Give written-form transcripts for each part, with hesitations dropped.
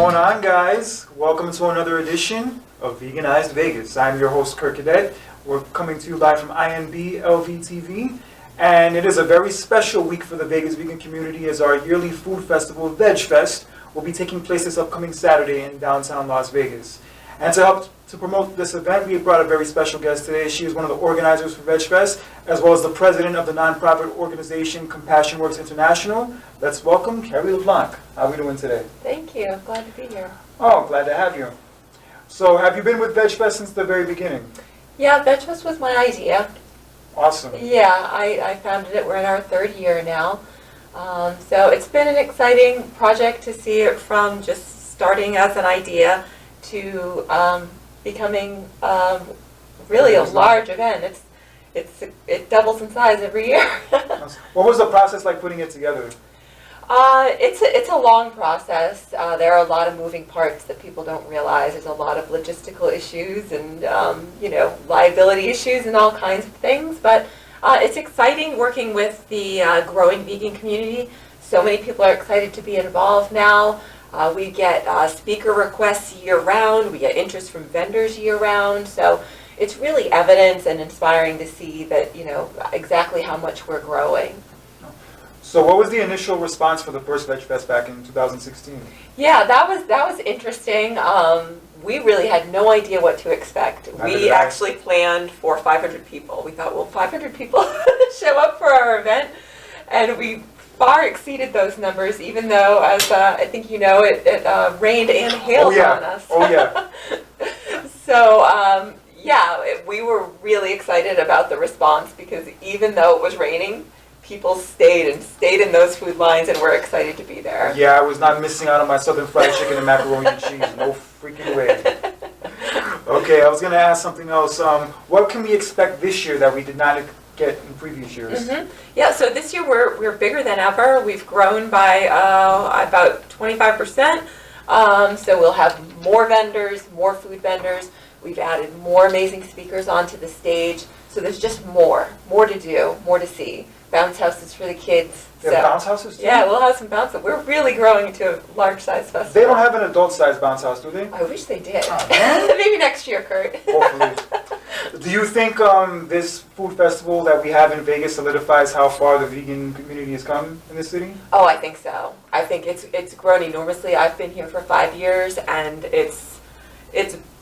going on, guys? Welcome to another edition of Veganized Vegas. I'm your host, Kurt Cadet. We're coming to you live from INB LVTV, and it is a very special week for the Vegas vegan community as our yearly food festival, Vegfest, will be taking place this upcoming Saturday in downtown Las Vegas. And to help to promote this event, we have brought a very special guest today. She is one of the organizers for Vegfest, as well as the president of the nonprofit organization Compassion Works International. Let's welcome Carrie Leblanc. How are we doing today? Thank you. Glad to be here. Oh, glad to have you. So, have you been with Vegfest since the very beginning? Yeah, Vegfest was my idea. Awesome. Yeah, I founded it. We're in our third year now. So it's been an exciting project to see it from just starting as an idea to becoming really a large event. It doubles in size every year. What was the process like putting it together? It's a long process. There are a lot of moving parts that people don't realize. There's a lot of logistical issues and liability issues and all kinds of things. But it's exciting working with the growing vegan community. So many people are excited to be involved now. We get speaker requests year-round. We get interest from vendors year-round. So it's really evidence and inspiring to see that, exactly how much we're growing. So what was the initial response for the first Vegfest back in 2016? Yeah, that was interesting. We really had no idea what to expect. We actually planned for 500 people. We thought, well, 500 people show up for our event, and we far exceeded those numbers, even though, as I think you know, it rained and hailed on us. Oh, yeah. So, we were really excited about the response because even though it was raining, people stayed in those food lines and were excited to be there. Yeah, I was not missing out on my southern fried chicken and macaroni and cheese. No freaking way. Okay, I was going to ask something else. What can we expect this year that we did not get in previous years? Mm-hmm. Yeah, so this year we're bigger than ever. We've grown by about 25%. So we'll have more vendors, more food vendors. We've added more amazing speakers onto the stage. So there's just more to do, more to see. Bounce houses for the kids. They have bounce houses too? Yeah, we'll have some bounce houses. We're really growing into a large-size festival. They don't have an adult-sized bounce house, do they? I wish they did. Oh, maybe next year, Kurt. Hopefully. Do you think this food festival that we have in Vegas solidifies how far the vegan community has come in this city? Oh, I think so. I think it's grown enormously. I've been here for 5 years, and it's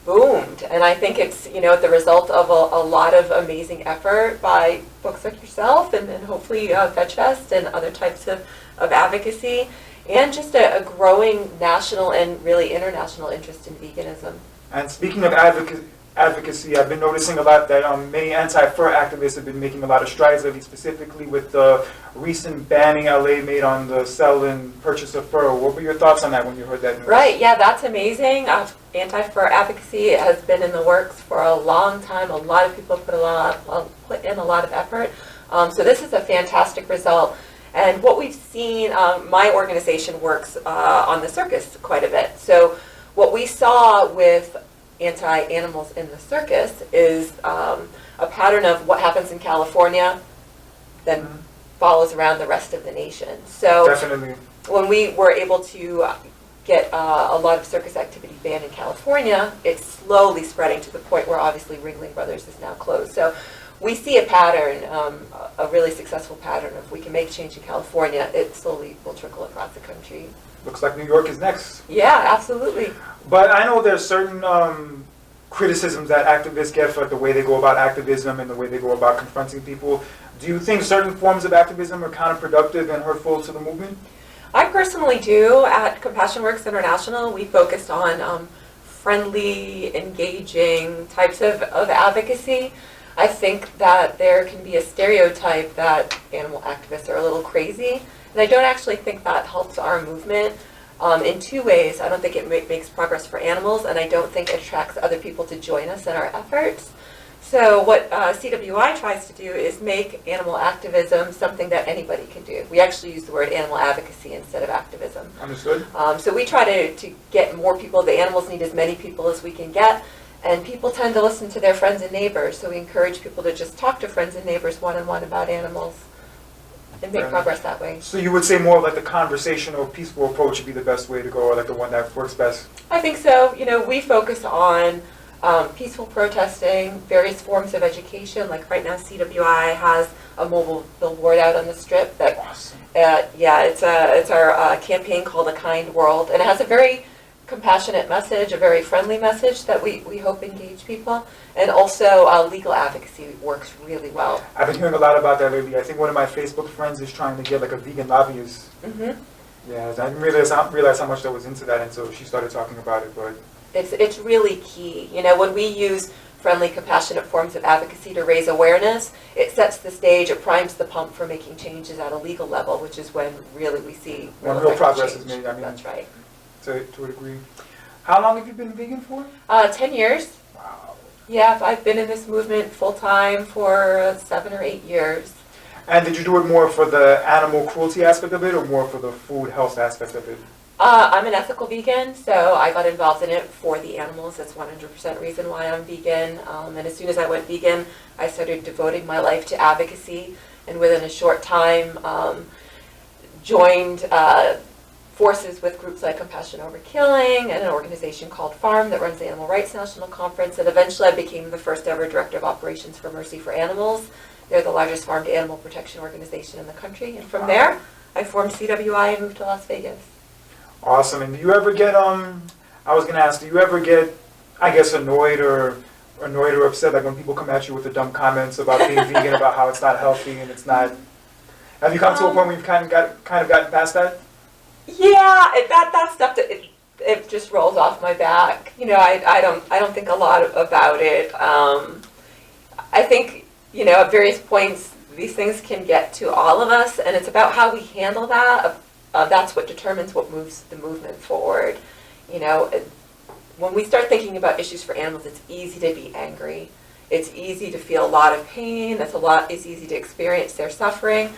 boomed, and I think it's the result of a lot of amazing effort by folks like yourself and hopefully Vegfest and other types of advocacy, and just a growing national and really international interest in veganism. And speaking of advocacy, I've been noticing a lot that many anti-fur activists have been making a lot of strides lately, specifically with the recent banning LA made on the sale and purchase of fur. What were your thoughts on that when you heard that news? Right, yeah, that's amazing. Anti-fur advocacy has been in the works for a long time. A lot of people put in a lot of effort. So this is a fantastic result. And what we've seen, my organization works on the circus quite a bit. So what we saw with anti-animals in the circus is a pattern of what happens in California then follows around the rest of the nation. So definitely, when we were able to get a lot of circus activity banned in California, it's slowly spreading to the point where obviously Ringling Brothers is now closed. So we see a pattern, a really successful pattern. If we can make change in California, it slowly will trickle across the country. Looks like New York is next. Yeah, absolutely. But I know there's certain criticisms that activists get for the way they go about activism and the way they go about confronting people. Do you think certain forms of activism are counterproductive and hurtful to the movement? I personally do. At Compassion Works International, we focused on friendly, engaging types of advocacy. I think that there can be a stereotype that animal activists are a little crazy, and I don't actually think that helps our movement in two ways. I don't think it makes progress for animals, and I don't think it attracts other people to join us in our efforts. So what CWI tries to do is make animal activism something that anybody can do. We actually use the word animal advocacy instead of activism. Understood. So we try to get more people. The animals need as many people as we can get. And people tend to listen to their friends and neighbors. So we encourage people to just talk to friends and neighbors one-on-one about animals. and make progress that way. So you would say more like the conversational, peaceful approach would be the best way to go, or like the one that works best? I think so. We focus on peaceful protesting, various forms of education. Like right now, CWI has a mobile billboard out on the strip that, Awesome. it's our campaign called A Kind World, and it has a very compassionate message, a very friendly message that we hope engage people, and also legal advocacy works really well. I've been hearing a lot about that lately. I think one of my Facebook friends is trying to get like a vegan lobbyist. Yeah, I didn't realize how much that was into that until she started talking about it. But it's really key. When we use friendly, compassionate forms of advocacy to raise awareness, it sets the stage, it primes the pump for making changes at a legal level, which is when really we see real progress is made. I mean, that's right. To a degree. How long have you been vegan for? 10 years. Wow. Yeah, I've been in this movement full time for 7 or 8 years. And did you do it more for the animal cruelty aspect of it, or more for the food health aspect of it? I'm an ethical vegan, so I got involved in it for the animals. That's 100% reason why I'm vegan. And as soon as I went vegan, I started devoting my life to advocacy, and within a short time, joined forces with groups like Compassion Over Killing and an organization called Farm that runs the Animal Rights National Conference, and eventually I became the first ever Director of Operations for Mercy for Animals. They're the largest farm to animal protection organization in the country, and from there I formed CWI and moved to Las Vegas. Awesome. And do you ever get I was gonna ask, do you ever get, I guess, annoyed or upset, like when people come at you with the dumb comments about being vegan, about how it's not healthy and it's not, have you come to a point where you've kind of gotten past that? Yeah, that stuff it just rolls off my back. I don't think a lot about it. I think at various points these things can get to all of us, and it's about how we handle that. That's what determines what moves the movement forward. When we start thinking about issues for animals, it's easy to be angry. It's easy to feel a lot of pain. It's easy to experience their suffering.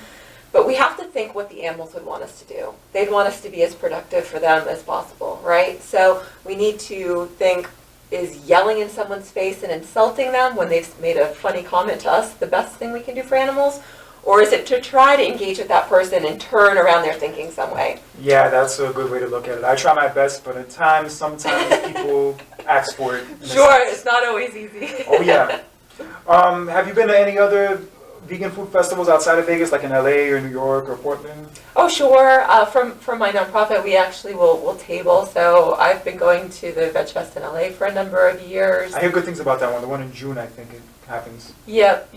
But we have to think what the animals would want us to do. They'd want us to be as productive for them as possible, right? So we need to think, is yelling in someone's face and insulting them when they've made a funny comment to us the best thing we can do for animals? Or is it to try to engage with that person and turn around their thinking some way? Yeah, that's a good way to look at it. I try my best, but at times, sometimes people ask for it. Sure, it's not always easy. Oh, yeah. Have you been to any other vegan food festivals outside of Vegas, like in LA or New York or Portland? Oh, sure. From my nonprofit, we actually will table. So I've been going to the Vegfest in LA for a number of years. I hear good things about that one. The one in June, I think it happens. Yep.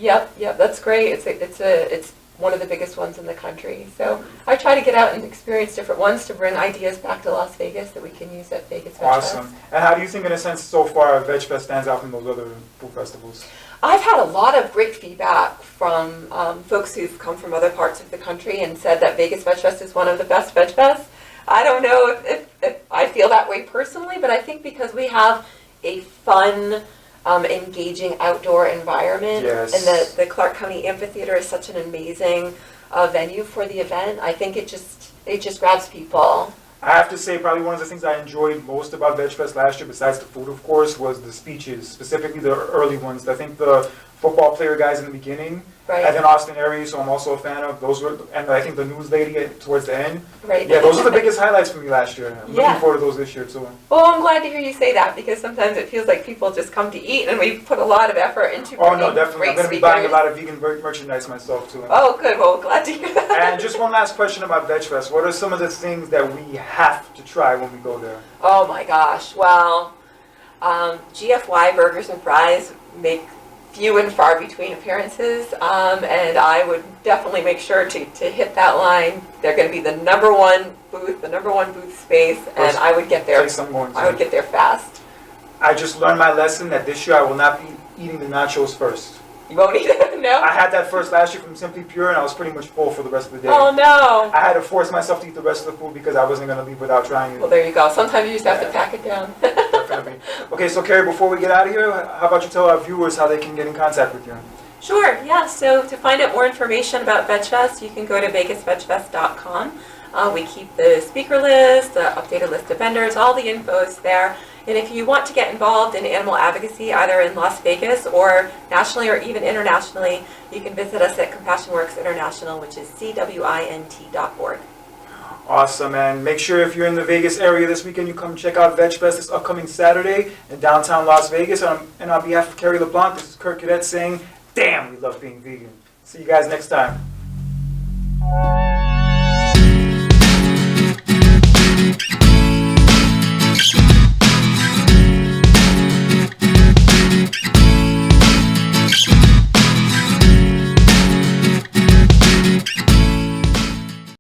That's great. It's one of the biggest ones in the country. So I try to get out and experience different ones to bring ideas back to Las Vegas that we can use at Vegas Vegfest. Awesome. And how do you think, in a sense, so far, Vegfest stands out from those other food festivals? I've had a lot of great feedback from folks who've come from other parts of the country and said that Vegas Vegfest is one of the best Vegfests. I don't know if I feel that way personally, but I think because we have a fun, engaging outdoor environment, yes, and the Clark County Amphitheater is such an amazing venue for the event, I think it just grabs people. I have to say, probably one of the things I enjoyed most about Vegfest last year, besides the food, of course, was the speeches, specifically the early ones. I think the football player guys in the beginning, right, and then Austin Aries, who I'm also a fan of, those were, and I think the news lady towards the end. Right. Yeah, those are the biggest highlights for me last year. I'm looking forward to those this year, too. Well, I'm glad to hear you say that, because sometimes it feels like people just come to eat, and we put a lot of effort into Oh, no, definitely. I'm going to be buying a speakers. lot of vegan merchandise myself, too. Oh, good. Well, glad to hear that. And just one last question about Vegfest. What are some of the things that we have to try when we go there? Oh, my gosh. Well, GFY burgers and fries make few and far between appearances, and I would definitely make sure to hit that line. They're going to be the number one booth space, and I would get there. I would get there fast. I just learned my lesson that this year I will not be eating the nachos first. You won't eat it? No? I had that first last year from Simply Pure, and I was pretty much full for the rest of the day. Oh, no. I had to force myself to eat the rest of the food because I wasn't going to leave without trying it. Well, there you go. Sometimes you just have to pack it down. Definitely. Okay, so Carrie, before we get out of here, how about you tell our viewers how they can get in contact with you? Sure, yeah. So to find out more information about VegFest, you can go to vegasvegfest.com. We keep the speaker list, the updated list of vendors, all the info is there. And if you want to get involved in animal advocacy, either in Las Vegas or nationally or even internationally, you can visit us at Compassion Works International, which is CWINT.org. Awesome, and make sure if you're in the Vegas area this weekend, you come check out VegFest this upcoming Saturday in downtown Las Vegas. And on behalf of Carrie Leblanc, this is Kurt Cadet saying, damn, we love being vegan. See you guys next time.